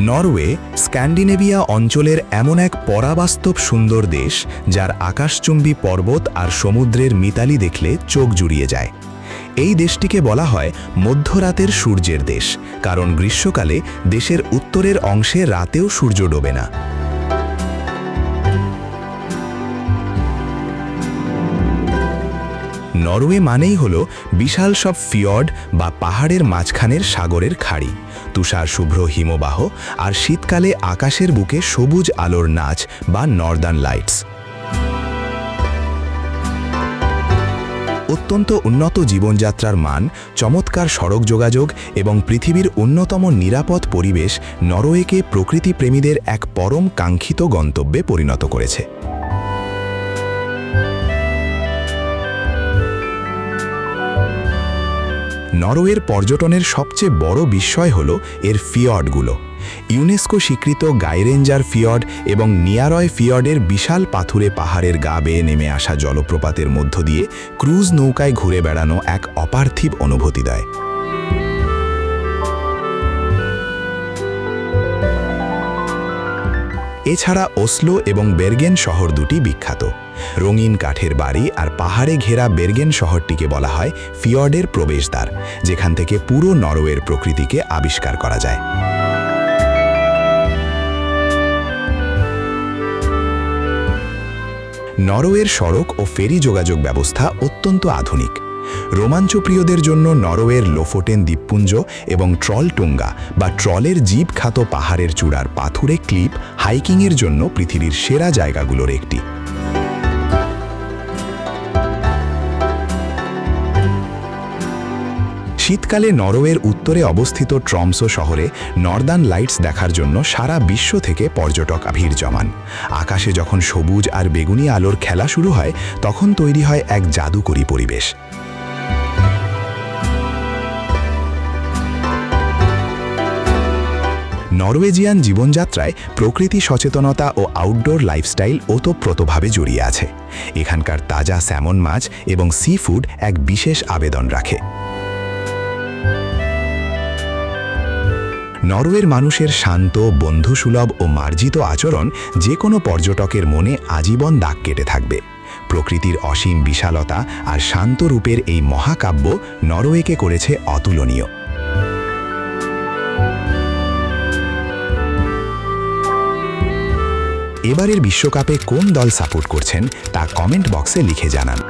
Norway Scandinavia অঞ্চলের এমন এক পরাবাস্তব সুন্দর দেশ যার আকাশচুম্বী পর্বত আর সমুদ্রের মিতালি দেখলে চোখ জুড়িয়ে যায়। এই দেশটিকে বলা হয় মধ্যরাতের সূর্যের দেশ, কারণ গ্রীষ্মকালে দেশের উত্তরের অংশে রাতেও সূর্য ডোবে না। নরওয়ে মানেই হলো বিশাল সব ফিয়র্ড বা পাহাড়ের মাঝখানের সাগরের খাড়ি, তুষার শুভ্র হিমবাহ আর শীতকালে আকাশের বুকে সবুজ আলোর নাচ বা নর্দার্ন লাইটস। অত্যন্ত উন্নত জীবনযাত্রার মান, চমৎকার সড়ক যোগাযোগ এবং পৃথিবীর অন্যতম নিরাপদ পরিবেশ নরওয়েকে প্রকৃতিপ্রেমীদের এক পরম কাঙ্ক্ষিত গন্তব্যে পরিণত করেছে। নরওয়ের পর্যটনের সবচেয়ে বড় বিস্ময় হল এর ফিয়র্ডগুলো। ইউনেস্কো স্বীকৃত গাইরেঞ্জার ফিয়র্ড এবং নিয়ারয় ফিয়র্ডের বিশাল পাথুরে পাহাড়ের গা বেয়ে নেমে আসা জলপ্রপাতের মধ্য দিয়ে ক্রুজ নৌকায় ঘুরে বেড়ানো এক অপার্থিব অনুভূতি দেয়। এছাড়া ওসলো এবং বের্গেন শহর দুটি বিখ্যাত। রঙিন কাঠের বাড়ি আর পাহাড়ে ঘেরা বের্গেন শহরটিকে বলা হয় ফিয়র্ডের প্রবেশদ্বার, যেখান থেকে পুরো নরওয়ের প্রকৃতিকে আবিষ্কার করা যায়। নরওয়ের সড়ক ও ফেরি যোগাযোগ ব্যবস্থা অত্যন্ত আধুনিক। রোমাঞ্চপ্রিয়দের জন্য নরওয়ের লোফোটেন দ্বীপপুঞ্জ এবং ট্রলটুঙ্গা বা ট্রলের জীব খ্যাত পাহাড়ের চূড়ার পাথুরে ক্লিপ হাইকিংয়ের জন্য পৃথিবীর সেরা জায়গাগুলোর একটি। শীতকালে নরওয়ের উত্তরে অবস্থিত ট্রমসো শহরে নর্দার্ন লাইটস দেখার জন্য সারা বিশ্ব থেকে পর্যটক ভিড় জমান। আকাশে যখন সবুজ আর বেগুনি আলোর খেলা শুরু হয়, তখন তৈরি হয় এক জাদুকরী পরিবেশ। নরওয়েজিয়ান জীবনযাত্রায় প্রকৃতি সচেতনতা ও আউটডোর লাইফস্টাইল ওতপ্রোতভাবে জড়িয়ে আছে। এখানকার তাজা স্যামন মাছ এবং সি ফুড এক বিশেষ আবেদন রাখে। নরওয়ের মানুষের শান্ত, বন্ধুসুলভ ও মার্জিত আচরণ যে কোনো পর্যটকের মনে আজীবন দাগ কেটে থাকবে। প্রকৃতির অসীম বিশালতা আর শান্ত রূপের এই মহাকাব্য নরওয়েকে করেছে অতুলনীয়। এবারের বিশ্বকাপে কোন দল সাপোর্ট করছেন তা কমেন্ট বক্সে লিখে জানান।